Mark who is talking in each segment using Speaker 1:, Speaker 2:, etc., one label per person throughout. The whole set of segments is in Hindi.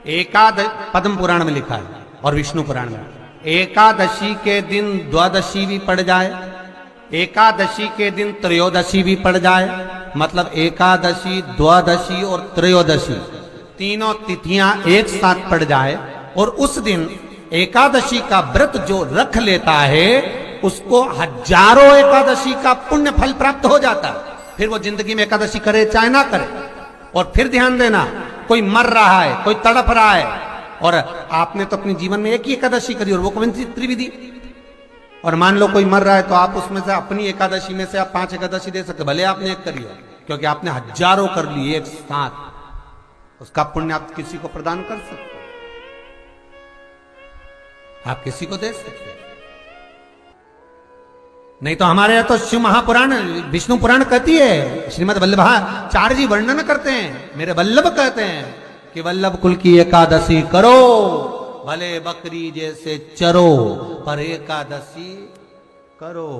Speaker 1: पद्म पुराण में लिखा है और विष्णु पुराण में, एकादशी के दिन द्वादशी भी पड़ जाए, एकादशी के दिन त्रयोदशी भी पड़ जाए, मतलब एकादशी, द्वादशी और त्रयोदशी तीनों तिथियां एक साथ पड़ जाए, और उस दिन एकादशी का व्रत जो रख लेता है उसको हजारों एकादशी का पुण्य फल प्राप्त हो जाता है। फिर वो जिंदगी में एकादशी करे चाहे ना करे। और फिर ध्यान देना, कोई मर रहा है, कोई तड़प रहा है, और आपने तो अपने जीवन में एक ही एकादशी करी और वो कौन सी त्रिविधि, और मान लो कोई मर रहा है तो आप उसमें से अपनी एकादशी में से आप 5 एकादशी दे सकते, भले आपने एक करी हो, क्योंकि आपने हजारों कर ली एक साथ, उसका पुण्य आप किसी को प्रदान कर सकते, आप किसी को दे सकते। नहीं तो हमारे यहां तो शिव महापुराण, विष्णु पुराण कहती है, श्रीमद वल्लभाचार्य जी वर्णन करते हैं, मेरे वल्लभ कहते हैं कि वल्लभ कुल की एकादशी करो, भले बकरी जैसे चरो पर एकादशी करो।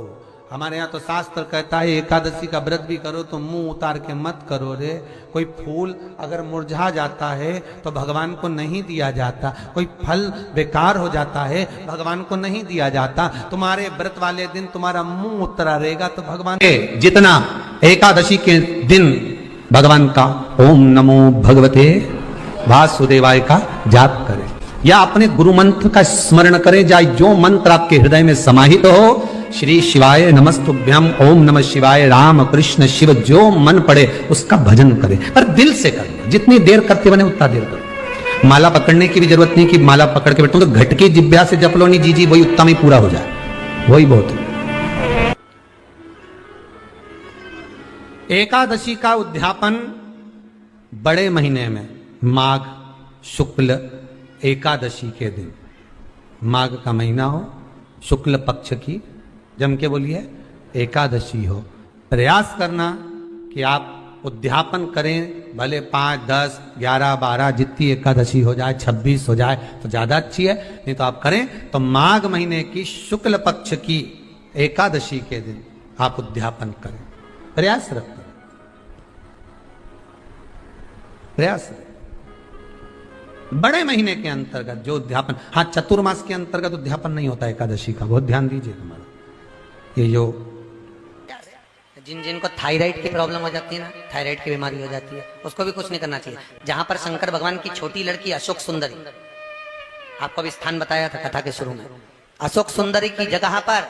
Speaker 1: हमारे यहाँ तो शास्त्र कहता है एकादशी का व्रत भी करो तो मुंह उतार के मत करो रे। कोई फूल अगर मुरझा जाता है तो भगवान को नहीं दिया जाता, कोई फल बेकार हो जाता है भगवान को नहीं दिया जाता। तुम्हारे व्रत वाले दिन तुम्हारा मुंह उतरा रहेगा तो भगवान जितना एकादशी के दिन भगवान का ओम नमो भगवते वासुदेवाय का जाप करें, या अपने गुरु मंत्र का स्मरण करें, जाए जो मंत्र आपके हृदय में समाहित हो, श्री शिवाय नमस्तुभ्यम, ओम नमः शिवाय, राम कृष्ण शिव, जो मन पड़े उसका भजन करें, पर दिल से करें। जितनी देर करते बने उतना देर करो। माला पकड़ने की भी जरूरत नहीं कि माला पकड़ के बैठो, तो घटकी जिब्या से जप लो नहीं जी वही उतना ही पूरा हो जाए, वही बहुत है। एकादशी का उद्यापन बड़े महीने में माघ शुक्ल एकादशी के दिन, माघ का महीना हो, शुक्ल पक्ष की, जम के बोलिए एकादशी हो, प्रयास करना कि आप उद्यापन करें, भले 5, 10, 11, 12 जितनी एकादशी हो जाए, 26 हो जाए तो ज्यादा अच्छी है, नहीं तो आप करें तो माघ महीने की शुक्ल पक्ष की एकादशी के दिन आप उद्यापन करें, प्रयास रखें, प्रयास रखें। बड़े महीने के अंतर्गत जो उद्यापन, हाँ चतुर्मास के अंतर्गत उद्यापन नहीं होता एकादशी का, बहुत ध्यान दीजिए। तुम्हारा ये जो
Speaker 2: जिनको थायराइड की प्रॉब्लम हो जाती है ना, थायराइड की बीमारी हो जाती है, उसको भी कुछ नहीं करना चाहिए। जहां पर शंकर भगवान की छोटी लड़की अशोक सुंदरी, आपको भी स्थान बताया था कथा के शुरू में, अशोक सुंदरी की जगह पर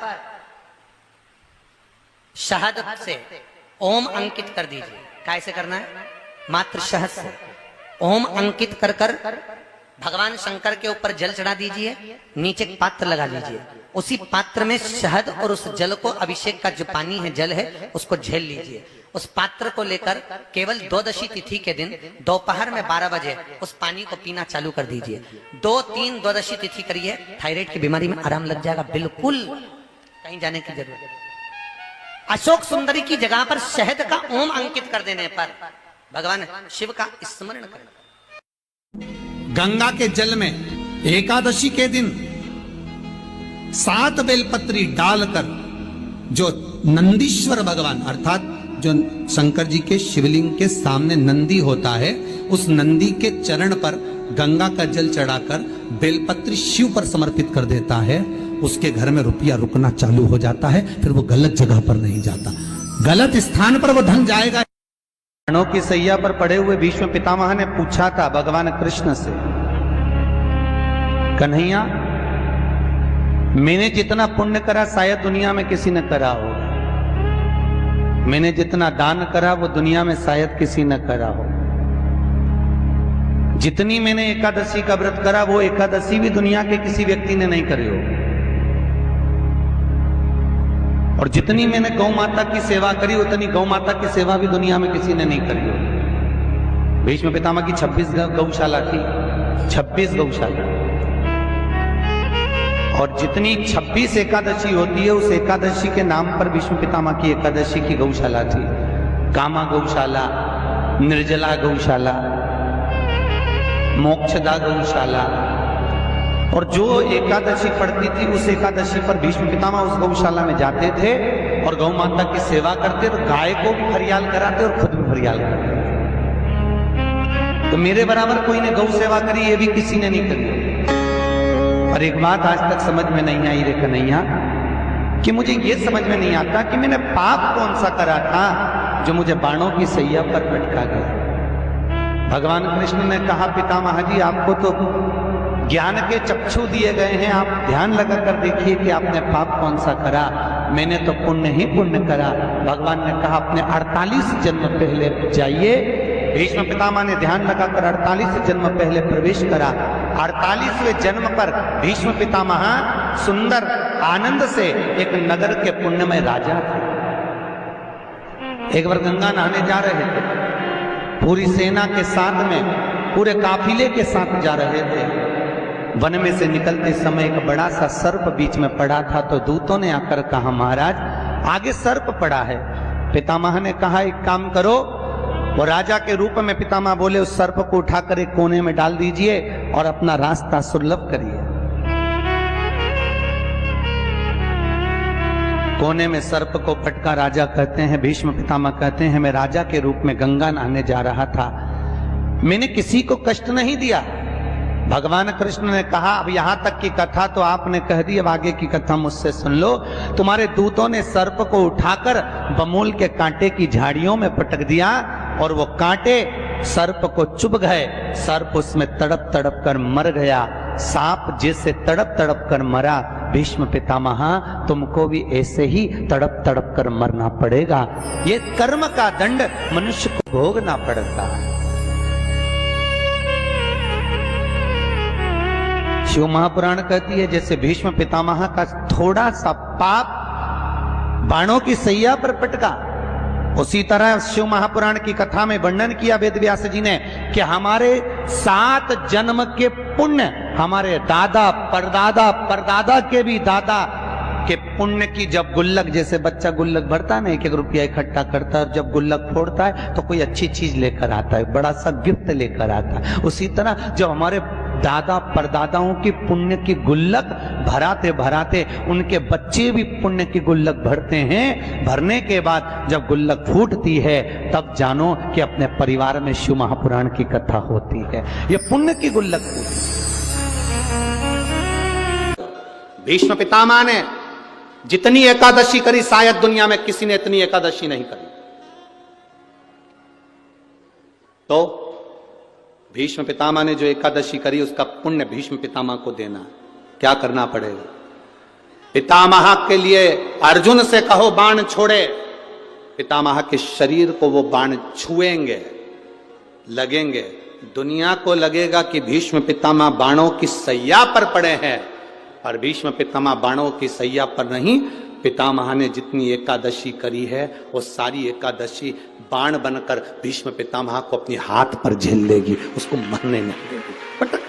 Speaker 2: शहद से ओम अंकित कर दीजिए। कैसे करना है? मात्र शहद से ओम अंकित कर कर भगवान शंकर के ऊपर जल चढ़ा दीजिए, नीचे पात्र लगा लीजिए, उसी पात्र में शहद और उस जल को, अभिषेक का जो पानी है, जल है, उसको झेल लीजिए। उस पात्र को लेकर केवल द्वादशी तिथि के दिन दोपहर में 12 बजे उस पानी को पीना चालू कर दीजिए। 2-3 द्वादशी तिथि करिए, थायराइड की बीमारी में आराम लग जाएगा, बिल्कुल कहीं जाने की जरूरत नहीं। अशोक सुंदरी की जगह पर शहद का ओम अंकित कर देने पर भगवान शिव का स्मरण करें।
Speaker 1: गंगा के जल में एकादशी के दिन 7 बेलपत्री डालकर जो नंदीश्वर भगवान अर्थात जो शंकर जी के शिवलिंग के सामने नंदी होता है, उस नंदी के चरण पर गंगा का जल चढ़ाकर बेलपत्री शिव पर समर्पित कर देता है, उसके घर में रुपया रुकना चालू हो जाता है, फिर वो गलत जगह पर नहीं जाता, गलत स्थान पर वो धन जाएगा। प्राणों की सैया पर पड़े हुए भीष्म पितामह ने पूछा था भगवान कृष्ण से, कन्हैया मैंने जितना पुण्य करा शायद दुनिया में किसी ने करा हो, मैंने जितना दान करा वो दुनिया में शायद किसी ने करा हो, जितनी मैंने एकादशी का व्रत करा वो एकादशी भी दुनिया के किसी व्यक्ति ने नहीं करी हो, और जितनी मैंने गौ माता की सेवा करी उतनी गौ माता की सेवा भी दुनिया में किसी ने नहीं करी हो। भीष्म पितामह की 26 गौशाला थी, 26 गौशाला, और जितनी 26 एकादशी होती है उस एकादशी के नाम पर भीष्म पितामह की एकादशी की गौशाला थी। कामा गौशाला, निर्जला गौशाला, मोक्षदा गौशाला, और जो एकादशी पड़ती थी उस एकादशी पर भीष्म पितामह उस गौशाला में जाते थे और गौ माता की सेवा करते, तो गाय को भी फरियाल कराते और खुद भी फरियाल करते। तो मेरे बराबर कोई ने गौ सेवा करी, ये भी किसी ने नहीं करी। और एक बात आज तक समझ में नहीं आई रे कन्हैया, कि मुझे ये समझ में नहीं आता कि मैंने पाप कौन सा करा था जो मुझे बाणों की सैया पर पटका गया। भगवान कृष्ण ने कहा, पितामह जी आपको तो ज्ञान के चक्षु दिए गए हैं, आप ध्यान लगा कर देखिए कि आपने पाप कौन सा करा। मैंने तो पुण्य ही पुण्य करा। भगवान ने कहा, अपने 48 जन्म पहले जाइए। भीष्म पितामह ने ध्यान लगाकर 48 जन्म पहले प्रवेश करा। 48वें जन्म पर भीष्म पितामह सुंदर आनंद से एक नगर के पुण्यमय राजा थे। एक बार गंगा नहाने जा रहे थे, पूरी सेना के साथ में, पूरे काफिले के साथ जा रहे थे। वन में से निकलते समय एक बड़ा सा सर्प बीच में पड़ा था, तो दूतों ने आकर कहा, महाराज आगे सर्प पड़ा है। पितामह ने कहा, एक काम करो, वो राजा के रूप में पितामह बोले, उस सर्प को उठाकर एक कोने में डाल दीजिए और अपना रास्ता सुलभ करिए। कोने में सर्प को पटका। राजा कहते हैं, भीष्म पितामह कहते हैं, मैं राजा के रूप में गंगा नहाने जा रहा था, मैंने किसी को कष्ट नहीं दिया। भगवान कृष्ण ने कहा, अब यहां तक की कथा तो आपने कह दी, अब आगे की कथा मुझसे सुन लो। तुम्हारे दूतों ने सर्प को उठाकर बमूल के कांटे की झाड़ियों में पटक दिया और वो कांटे सर्प को चुभ गए। सर्प उसमें तड़प तड़प कर मर गया। सांप जैसे तड़प तड़प कर मरा, भीष्म पितामह तुमको भी ऐसे ही तड़प तड़प कर मरना पड़ेगा। ये कर्म का दंड मनुष्य को भोगना पड़ता है। शिव महापुराण कहती है, जैसे भीष्म पितामह का थोड़ा सा पाप बाणों की सैया पर पटका, उसी तरह शिव महापुराण की कथा में वर्णन किया वेद व्यास जी ने कि हमारे 7 जन्म के पुण्य, हमारे दादा परदादा परदादा के भी दादा के पुण्य की जब गुल्लक, जैसे बच्चा गुल्लक भरता है, 1-1 रुपया इकट्ठा करता है, जब गुल्लक फोड़ता है तो कोई अच्छी चीज लेकर आता है, बड़ा सा गिफ्ट लेकर आता है। उसी तरह जब हमारे दादा परदादाओं की पुण्य की गुल्लक भराते भराते उनके बच्चे भी पुण्य की गुल्लक भरते हैं, भरने के बाद जब गुल्लक फूटती है तब जानो कि अपने परिवार में शिव महापुराण की कथा होती है। ये पुण्य की गुल्लक फूटी। भीष्म पितामह ने जितनी एकादशी करी, शायद दुनिया में किसी ने इतनी एकादशी नहीं करी। तो भीष्म पितामह ने जो एकादशी करी उसका पुण्य भीष्म पितामह को देना। क्या करना पड़ेगा? पितामह के लिए अर्जुन से कहो बाण छोड़े, पितामह के शरीर को वो बाण छुएंगे, लगेंगे। दुनिया को लगेगा कि भीष्म पितामह बाणों की सैया पर पड़े हैं, पर भीष्म पितामह बाणों की सैया पर नहीं। पितामह ने जितनी एकादशी करी है वो सारी एकादशी बाण बनकर भीष्म पितामह को अपने हाथ पर झेल लेगी, उसको मरने नहीं देगी, पटक।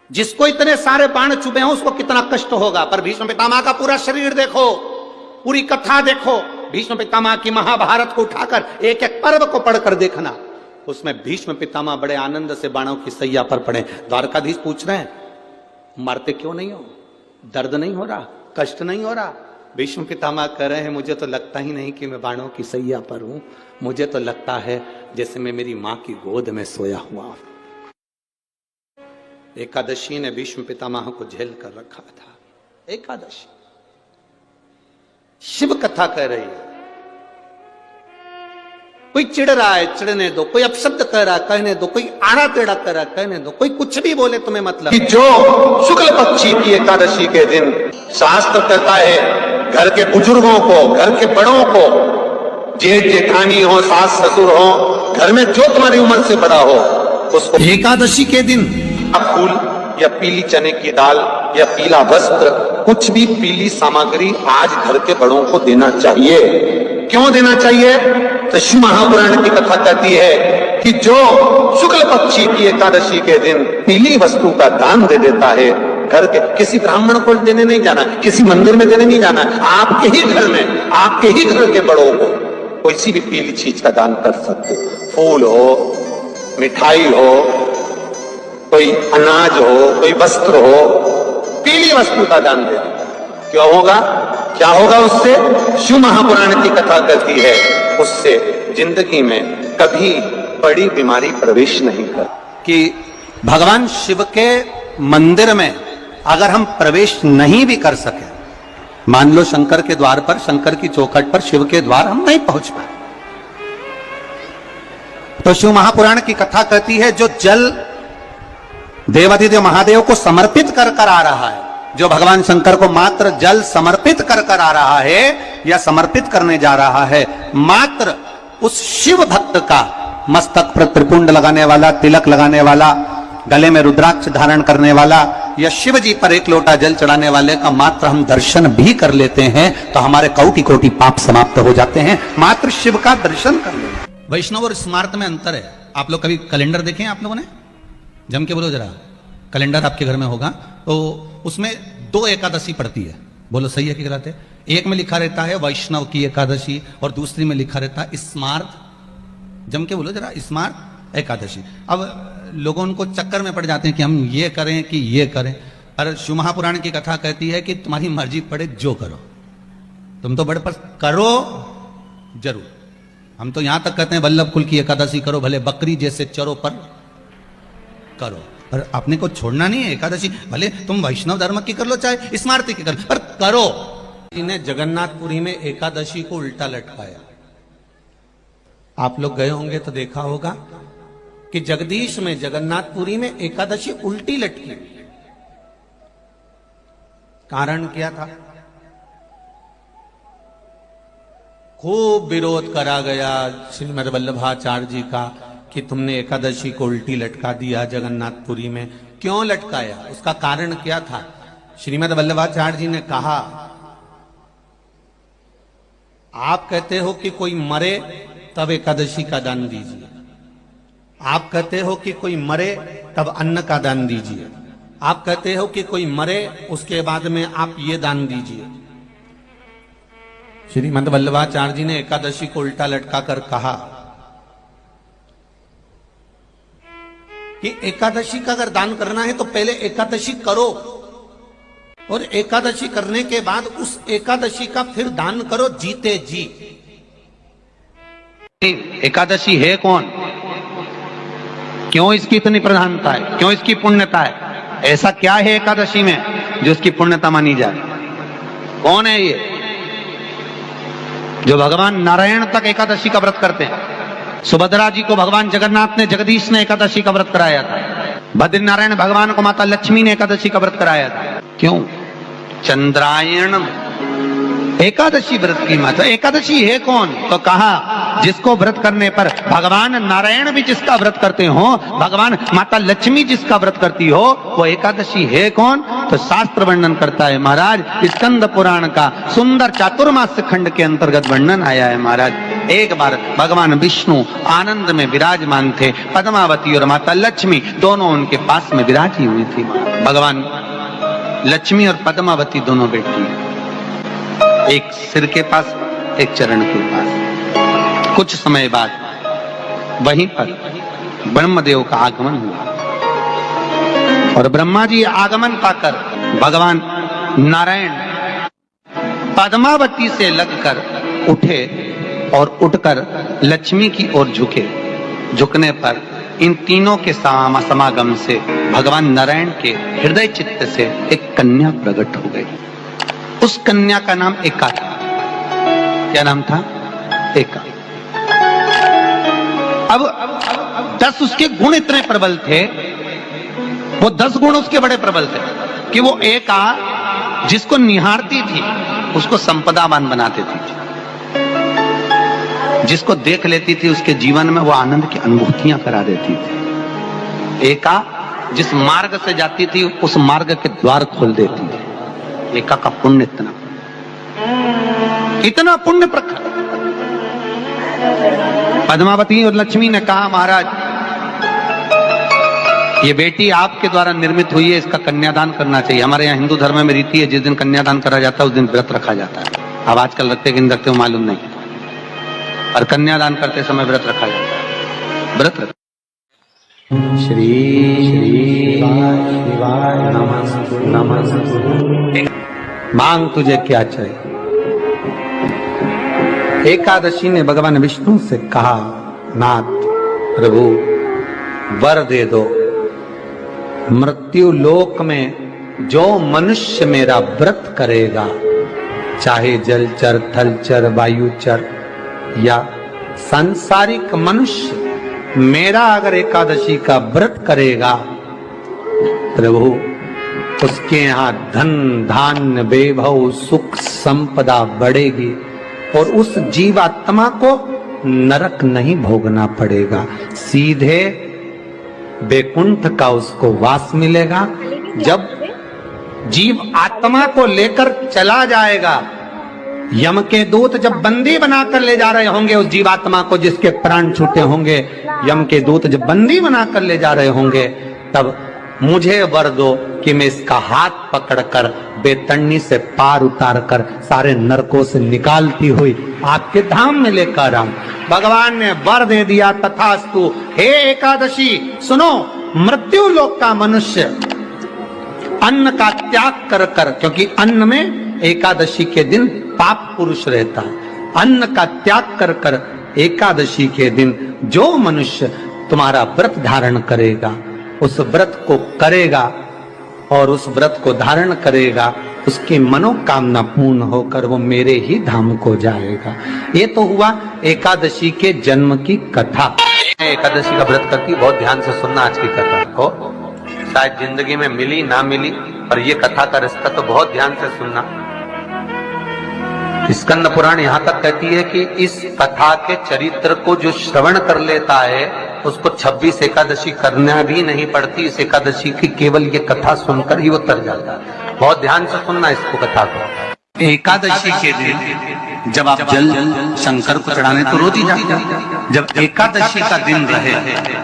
Speaker 1: जिसको इतने सारे बाण चुभे हों उसको कितना कष्ट होगा, पर भीष्म पितामह का पूरा शरीर देखो, पूरी कथा देखो, भीष्म पितामह की महाभारत को उठाकर एक एक पर्व को पढ़कर देखना, उसमें भीष्म पितामह बड़े आनंद से बाणों की सैया पर पड़े। द्वारकाधीश पूछ रहे हैं, मरते क्यों नहीं हो? दर्द नहीं हो रहा? कष्ट नहीं हो रहा? भीष्म पितामह कह रहे हैं, मुझे तो लगता ही नहीं कि मैं बाणों की सैया पर हूं, मुझे तो लगता है जैसे मैं मेरी मां की गोद में सोया हुआ हूं। एकादशी ने भीष्म पितामह को झेल कर रखा था। एकादशी शिव कथा कह रही है। कोई चिढ़ रहा है, चिढ़ने दो, कोई अपशब्द कह रहा है, कहने दो, कोई आड़ा टेढ़ा कह रहा है, कहने दो, कोई कुछ भी बोले तुम्हें मतलब।
Speaker 3: कि जो शुक्ल पक्षी की एकादशी के दिन शास्त्र कहता है घर के बुजुर्गों को, घर के बड़ों को, जेठ जेठानी हो, सास ससुर हो, घर में जो तुम्हारी उम्र से बड़ा हो, उसको
Speaker 1: एकादशी के दिन
Speaker 3: फूल या पीली चने की दाल या पीला वस्त्र, कुछ भी पीली सामग्री आज घर के बड़ों को देना चाहिए। क्यों देना चाहिए? तो शिव महापुराण की कथा कहती है कि जो शुक्ल पक्षी की एकादशी के दिन पीली वस्तु का दान दे देता है, घर के किसी ब्राह्मण को देने नहीं जाना, किसी मंदिर में देने नहीं जाना, आपके ही घर में, आपके ही घर के बड़ों को कोई भी पीली चीज का दान कर सकते। फूल हो, मिठाई हो, कोई अनाज हो, कोई वस्त्र हो, पीली वस्तु का दान दे। क्यों होगा? क्या होगा उससे? शिव महापुराण की कथा कहती है उससे जिंदगी में कभी बड़ी बीमारी प्रवेश नहीं कर।
Speaker 1: कि भगवान शिव के मंदिर में अगर हम प्रवेश नहीं भी कर सके, मान लो शंकर के द्वार पर, शंकर की चौखट पर शिव के द्वार हम नहीं पहुंच पाए, तो शिव महापुराण की कथा कहती है जो जल देवाधिदेव महादेव को समर्पित कर कर आ रहा है, जो भगवान शंकर को मात्र जल समर्पित कर कर आ रहा है या समर्पित करने जा रहा है, मात्र उस शिव भक्त का मस्तक पर त्रिपुंड लगाने वाला, तिलक लगाने वाला, गले में रुद्राक्ष धारण करने वाला या शिव जी पर एक लोटा जल चढ़ाने वाले का मात्र हम दर्शन भी कर लेते हैं तो हमारे कोटि कोटि पाप समाप्त हो जाते हैं। मात्र शिव का दर्शन कर लेते। वैष्णव और स्मार्त में अंतर है। आप लोग कभी कैलेंडर देखे हैं आप लोगों ने? जम के बोलो जरा। कैलेंडर आपके घर में होगा तो उसमें 2 एकादशी पड़ती है। बोलो सही है कि गलत है? एक में लिखा रहता है वैष्णव की एकादशी और दूसरी में लिखा रहता है स्मार्त। जम के बोलो जरा, स्मार्त एकादशी। अब लोगों उनको चक्कर में पड़ जाते हैं कि हम ये करें कि ये करें। पर शिव महापुराण की कथा कहती है कि तुम्हारी मर्जी पड़े जो करो, तुम तो बड़े पर करो जरूर। हम तो यहां तक कहते हैं वल्लभ कुल की एकादशी करो, भले बकरी जैसे चरो पर करो, पर अपने को छोड़ना नहीं है एकादशी। भले तुम वैष्णव धर्म की कर लो चाहे स्मार्ती की कर लो, पर करो। इन्हें जगन्नाथपुरी में एकादशी को उल्टा लटकाया। आप लोग गए होंगे तो देखा होगा कि जगदीश में, जगन्नाथपुरी में एकादशी उल्टी लटकी। कारण क्या था? खूब विरोध करा गया श्रीमद वल्लभाचार्य जी का कि तुमने एकादशी को उल्टी लटका दिया जगन्नाथपुरी में। क्यों लटकाया? उसका कारण क्या था? श्रीमद वल्लभाचार्य जी ने कहा, आप कहते हो कि कोई मरे तब एकादशी का दान दीजिए, आप कहते हो कि कोई मरे तब अन्न का दान दीजिए, आप कहते हो कि कोई मरे उसके बाद में आप ये दान दीजिए। श्रीमद वल्लभाचार्य जी ने एकादशी को उल्टा लटका कर कहा कि एकादशी का अगर दान करना है तो पहले एकादशी करो और एकादशी करने के बाद उस एकादशी का फिर दान करो जीते जी। एकादशी है कौन? क्यों इसकी इतनी प्रधानता है? क्यों इसकी पुण्यता है? ऐसा क्या है एकादशी में जो इसकी पुण्यता मानी जाए? कौन है ये जो भगवान नारायण तक एकादशी का व्रत करते हैं? सुभद्रा जी को भगवान जगन्नाथ ने, जगदीश ने एकादशी का व्रत कराया था। बद्रीनारायण भगवान को माता लक्ष्मी ने एकादशी का व्रत कराया था। क्यों? चंद्रायण एकादशी व्रत की माता। एकादशी है कौन? तो कहा जिसको व्रत करने पर भगवान नारायण भी जिसका व्रत करते हो, भगवान माता लक्ष्मी जिसका व्रत करती हो, वो एकादशी है कौन? तो शास्त्र वर्णन करता है महाराज, स्कंद पुराण का सुंदर चातुर्मास्य खंड के अंतर्गत वर्णन आया है महाराज। एक बार भगवान विष्णु आनंद में विराजमान थे, पद्मावती और माता लक्ष्मी दोनों उनके पास में विराजी हुई थी। भगवान लक्ष्मी और पद्मावती दोनों बैठी, एक सिर के पास, एक चरण के पास। कुछ समय बाद वहीं पर ब्रह्मदेव का आगमन हुआ और ब्रह्मा जी आगमन पाकर भगवान नारायण पद्मावती से लगकर उठे और उठकर लक्ष्मी की ओर झुके। झुकने पर इन तीनों के समागम से भगवान नारायण के हृदय चित्त से एक कन्या प्रकट हो गई। उस कन्या का नाम एका था। क्या नाम था? एका। अब 10 उसके गुण इतने प्रबल थे, वो 10 गुण उसके बड़े प्रबल थे कि वो एका जिसको निहारती थी उसको संपदावान बना देती थी, जिसको देख लेती थी उसके जीवन में वो आनंद की अनुभूतियां करा देती थी। एका जिस मार्ग से जाती थी उस मार्ग के द्वार खोल देती थी। एका का पुण्य इतना पुण्य प्रखर। पद्मावती और लक्ष्मी ने कहा, महाराज ये बेटी आपके द्वारा निर्मित हुई है, इसका कन्यादान करना चाहिए। हमारे यहाँ हिंदू धर्म में रीति है, जिस दिन कन्यादान करा जाता है उस दिन व्रत रखा जाता है। अब आजकल रखते कि नहीं रखते हो मालूम नहीं, और कन्यादान करते समय व्रत रखा जाता है। व्रत रख श्री शिवाय नमः नमः। मांग तुझे क्या चाहिए? एकादशी ने भगवान विष्णु से कहा, नाथ प्रभु वर दे दो, मृत्यु लोक में जो मनुष्य मेरा व्रत करेगा, चाहे जलचर, थलचर, वायुचर या सांसारिक मनुष्य मेरा अगर एकादशी का व्रत करेगा, प्रभु उसके यहाँ धन धान्य वैभव सुख संपदा बढ़ेगी और उस जीवात्मा को नरक नहीं भोगना पड़ेगा, सीधे वैकुंठ का उसको वास मिलेगा। जब जीव आत्मा को लेकर चला जाएगा, यम के दूत जब बंदी बनाकर ले जा रहे होंगे उस जीवात्मा को, जिसके प्राण छूटे होंगे, यम के दूत जब बंदी बनाकर ले जा रहे होंगे, तब मुझे वर दो कि मैं इसका हाथ पकड़कर बेतन्नी से पार उतार कर सारे नरकों से निकालती हुई आपके धाम में लेकर आऊं। भगवान ने वर दे दिया, तथास्तु। हे एकादशी सुनो, मृत्यु लोक का मनुष्य अन्न का त्याग कर कर, क्योंकि अन्न में एकादशी के दिन पाप पुरुष रहता है, अन्न का त्याग कर कर एकादशी के दिन जो मनुष्य तुम्हारा व्रत धारण करेगा, उस व्रत को करेगा और उस व्रत को धारण करेगा, उसकी मनोकामना पूर्ण होकर वो मेरे ही धाम को जाएगा। ये तो हुआ एकादशी के जन्म की कथा। एकादशी का व्रत करती, बहुत ध्यान से सुनना आज की कथा को, शायद जिंदगी में मिली ना मिली, पर ये कथा का रिश्ता तो बहुत ध्यान से सुनना। स्कंद पुराण यहाँ तक कहती है कि इस कथा के चरित्र को जो श्रवण कर लेता है उसको 26 एकादशी करना भी नहीं पड़ती, इस एकादशी की केवल ये कथा सुनकर ही वो तर जाता है। बहुत ध्यान से सुनना इसको, कथा को। एकादशी के दिन जब आप जल शंकर को चढ़ाने तो रोज ही जाते हैं, जब एकादशी का दिन रहे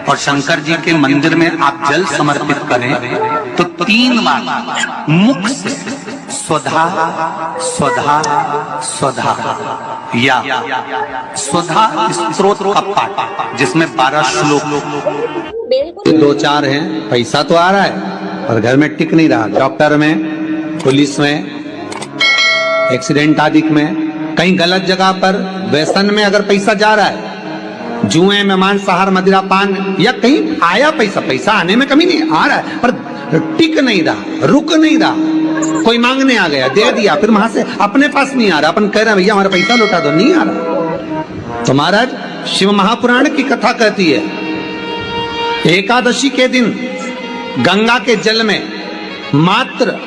Speaker 1: और शंकर जी के मंदिर में आप जल समर्पित करें तो 3 बार मुख से स्वधा स्वधा स्वधा या स्वधा स्तोत्र का पाठ, जिसमें 12 श्लोक, 2-4 हैं। पैसा तो आ रहा है और घर में टिक नहीं रहा, डॉक्टर में, पुलिस में, एक्सीडेंट आदि में, कहीं गलत जगह पर व्यसन में अगर पैसा जा रहा है, जुए में, मांसाहार, मदिरा पान, या कहीं आया पैसा, पैसा आने में कमी नहीं, आ रहा है पर टिक नहीं रहा, रुक नहीं रहा। कोई मांगने आ गया, दे दिया, फिर वहां से अपने पास नहीं आ रहा, अपन कह रहे हैं भैया हमारा पैसा लौटा दो, नहीं आ रहा। तो महाराज शिव महापुराण की कथा कहती है, एकादशी के दिन गंगा के जल में मात्र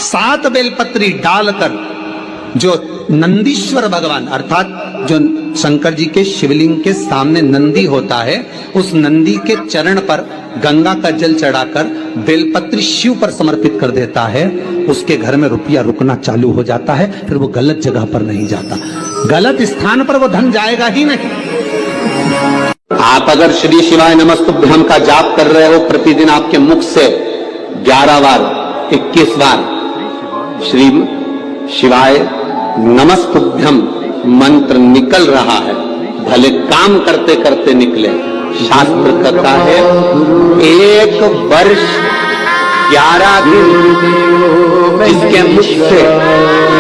Speaker 1: 7 बेलपत्री डालकर जो नंदीश्वर भगवान अर्थात जो शंकर जी के शिवलिंग के सामने नंदी होता है, उस नंदी के चरण पर गंगा का जल चढ़ाकर बेलपत्री शिव पर समर्पित कर देता है, उसके घर में रुपया रुकना चालू हो जाता है, फिर वो गलत जगह पर नहीं जाता, गलत स्थान पर वो धन जाएगा ही नहीं। आप अगर श्री शिवाय नमस्तुभ्यम का जाप कर रहे हो, प्रतिदिन आपके मुख से 11 बार 21 बार श्री शिवाय नमस्तुभ्यम मंत्र निकल रहा है, भले काम करते करते निकले। शास्त्र कहता है 1 वर्ष 11 दिन जिसके मुख से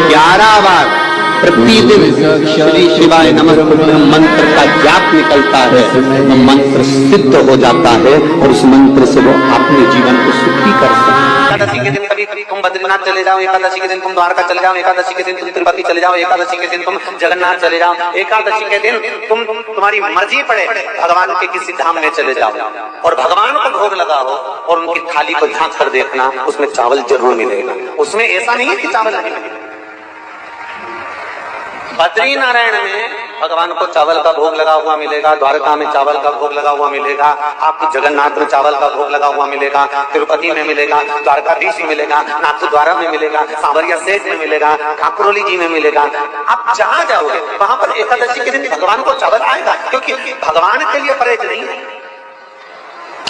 Speaker 1: 11 बार प्रतिदिन श्री शिवाय नमस्तुभ्यम मंत्र का जाप निकलता है, वो मंत्र सिद्ध हो जाता है और उस मंत्र से वो अपने जीवन को सुखी कर सकते हैं। एकादशी के दिन कभी कभी तुम बद्रीनाथ चले जाओ, एकादशी के दिन तुम द्वारका चले जाओ, एकादशी के दिन तुम तिरुपति चले जाओ, एकादशी के दिन तुम जगन्नाथ चले जाओ, एकादशी के दिन तुम्हारी मर्जी पड़े भगवान के किसी धाम में चले जाओ और भगवान को भोग लगाओ और उनकी थाली को झांक कर देखना, उसमें चावल जरूर मिलेगा, उसमें ऐसा नहीं है कि चावल नहीं मिलेगा। बद्री नारायण में भगवान को चावल का भोग लगा हुआ मिलेगा, द्वारका में चावल का भोग लगा हुआ मिलेगा, आपको जगन्नाथ में चावल का भोग लगा हुआ मिलेगा, तिरुपति में मिलेगा, द्वारकाधीश में मिलेगा, नाथद्वारा में मिलेगा, सांवरिया सेठ में मिलेगा, काकुरोली जी में मिलेगा। आप जहां जाओगे वहां पर एकादशी के दिन भगवान को चावल आएगा, क्योंकि भगवान के लिए परहेज नहीं है।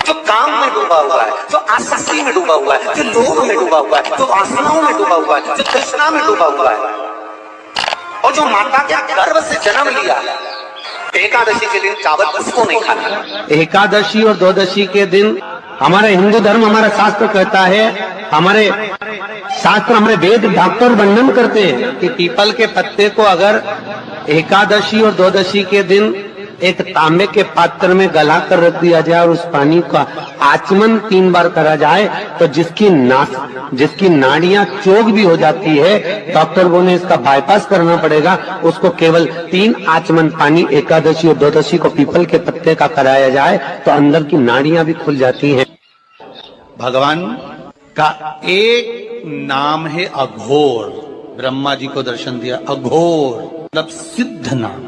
Speaker 1: जो काम में डूबा हुआ है, जो आसक्ति में डूबा हुआ है, जो लोभ में डूबा हुआ है, जो वासनाओं में डूबा हुआ है, जो तृष्णा में डूबा हुआ है और जो माता के गर्भ से जन्म लिया, एकादशी के दिन चावल उसको नहीं खाना। एकादशी और द्वादशी के दिन हमारे हिंदू धर्म, हमारा शास्त्र कहता है, हमारे
Speaker 3: शास्त्र हमें वेद डॉक्टर वर्णन करते हैं कि पीपल के पत्ते को अगर एकादशी और द्वादशी के दिन एक तांबे के पात्र में गला कर रख दिया जाए और उस पानी का आचमन 3 बार करा जाए तो जिसकी नाड़ियां चोक भी हो जाती है, डॉक्टर बोले इसका बाईपास करना पड़ेगा, उसको केवल 3 आचमन पानी एकादशी और द्वादशी को पीपल के पत्ते का कराया जाए तो अंदर की नाड़ियां भी खुल जाती हैं।
Speaker 1: भगवान का एक नाम है अघोर। ब्रह्मा जी को दर्शन दिया, अघोर मतलब सिद्ध नाम।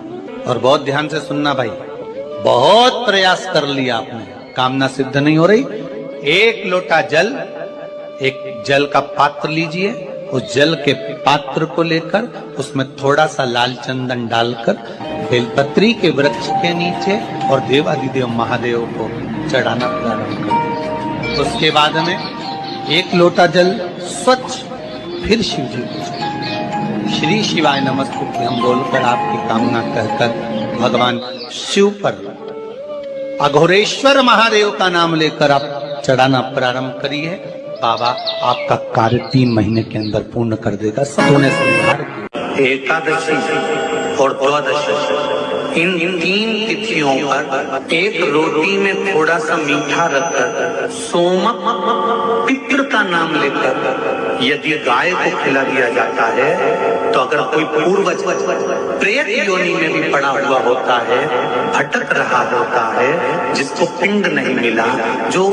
Speaker 1: और बहुत ध्यान से सुनना भाई, बहुत प्रयास कर लिया आपने, कामना सिद्ध नहीं हो रही। 1 लोटा जल, एक जल का पात्र लीजिए, उस जल के पात्र को लेकर उसमें थोड़ा सा लाल चंदन डालकर बेलपत्री के वृक्ष के नीचे और देवादिदेव महादेव को चढ़ाना प्रारंभ कर। उसके बाद में 1 लोटा जल स्वच्छ फिर शिव जी को श्री शिवाय नमस्तुभ्यं हम बोलकर आपकी कामना कहकर भगवान शिव पर अघोरेश्वर महादेव का नाम लेकर आप चढ़ाना प्रारंभ करिए। बाबा आपका कार्य 3 महीने के अंदर पूर्ण कर देगा। सबों ने सुधार किया।
Speaker 3: एकादशी और द्वादशी इन 3 तिथियों पर एक रोटी में थोड़ा सा मीठा रखकर सोमक पितृ का नाम लेकर यदि गाय को खिला दिया जाता है तो अगर कोई पूर्वज प्रेत योनि में भी पड़ा हुआ होता है, भटक रहा होता है, जिसको पिंड नहीं मिला, जो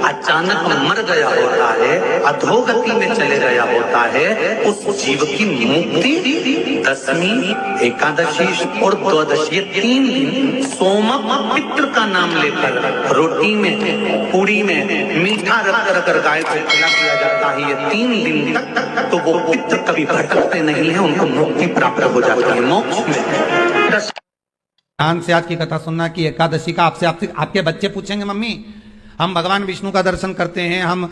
Speaker 3: अचानक मर गया होता है, अधोगति में चले गया होता है, उस जीव की मुक्ति दशमी, एकादशी और द्वादशी ये 3 दिन सोमक पितृ का नाम लेकर रोटी में पूरी में मीठा रखकर अगर गाय को खिला दिया जाता है ये 3 दिन तक, तो वो पितृ कभी भटकते नहीं है, उनको मुक्ति प्राप्त हो जाती है, मोक्ष में।
Speaker 1: ध्यान से आज की कथा सुनना कि एकादशी का आपके बच्चे पूछेंगे, मम्मी हम भगवान विष्णु का दर्शन करते हैं, हम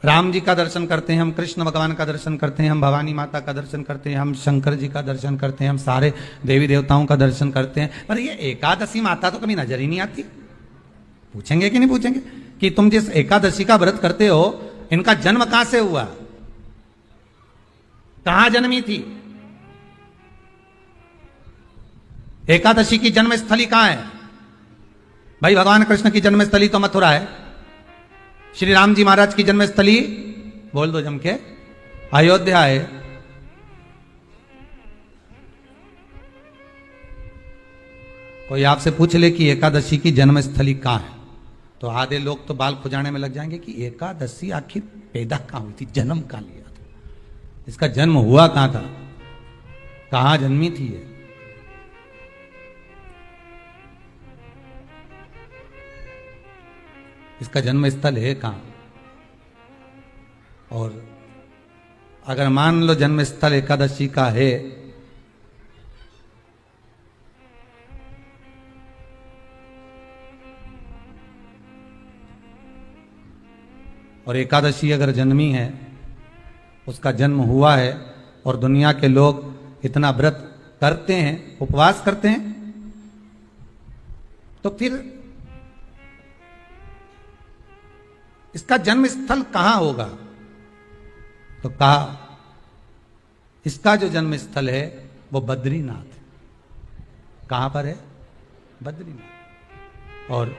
Speaker 1: राम जी का दर्शन करते हैं, हम कृष्ण भगवान का दर्शन करते हैं, हम भवानी माता का दर्शन करते हैं, हम शंकर जी का दर्शन करते हैं, हम सारे देवी देवताओं का दर्शन करते हैं, पर ये एकादशी माता तो कभी नजर ही नहीं आती। पूछेंगे कि नहीं पूछेंगे कि तुम जिस एकादशी का व्रत करते हो इनका जन्म कहां से हुआ, कहां जन्मी थी? एकादशी की जन्म स्थली कहां है? भाई भगवान कृष्ण की जन्म स्थली तो मथुरा है, श्री राम जी महाराज की जन्म स्थली बोल दो जम के अयोध्या है। कोई आपसे पूछ ले कि एकादशी की जन्म स्थली कहां है तो आधे लोग तो बाल खुजाने में लग जाएंगे कि एकादशी आखिर पैदा कहां हुई थी, जन्म कहां लिया था, इसका जन्म हुआ कहां था, कहां जन्मी थी ये? इसका जन्म स्थल है कहां? और अगर मान लो जन्म स्थल एकादशी का है और एकादशी अगर जन्मी है, उसका जन्म हुआ है और दुनिया के लोग इतना व्रत करते हैं, उपवास करते हैं, तो फिर इसका जन्म स्थल कहां होगा? तो कहा इसका जो जन्म स्थल है वो बद्रीनाथ। कहां पर है? बद्रीनाथ। और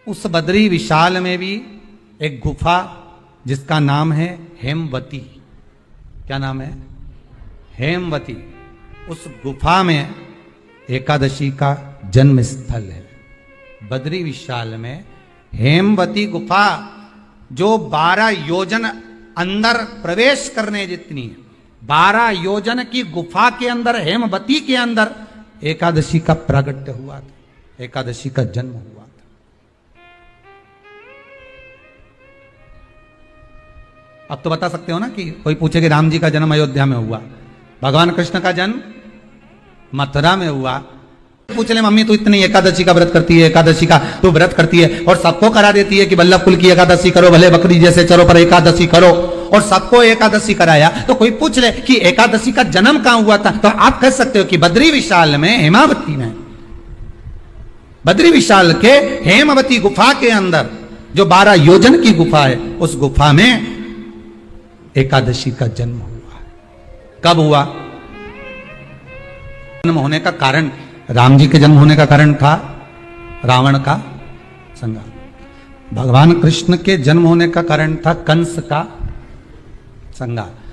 Speaker 1: उस बद्री विशाल में भी एक गुफा जिसका नाम है हेमवती। क्या नाम है? हेमवती। उस गुफा में एकादशी का जन्म स्थल है। बद्री विशाल में हेमवती गुफा जो 12 योजन अंदर प्रवेश करने जितनी है, 12 योजन की गुफा के अंदर, हेमवती के अंदर एकादशी का प्रागट्य हुआ था, एकादशी का जन्म हुआ था। अब तो बता सकते हो ना कि कोई पूछे कि राम जी का जन्म अयोध्या में हुआ, भगवान कृष्ण का जन्म मथुरा में हुआ। पूछ ले मम्मी तू इतनी एकादशी का व्रत करती है, एकादशी का तू व्रत करती है और सबको करा देती है कि वल्लभ कुल की एकादशी करो, भले बकरी जैसे चरो पर एकादशी करो, और सबको एकादशी कराया, तो कोई पूछ ले कि एकादशी का जन्म कहां हुआ था, तो आप कह सकते हो कि बद्री विशाल में, हेमावती में, बद्री विशाल के हेमवती गुफा के अंदर जो 12 योजन की गुफा है, उस गुफा में एकादशी का जन्म हुआ। कब हुआ? जन्म होने का कारण, राम जी के जन्म होने का कारण था रावण का संहार। भगवान कृष्ण के जन्म होने का कारण था कंस का संहार।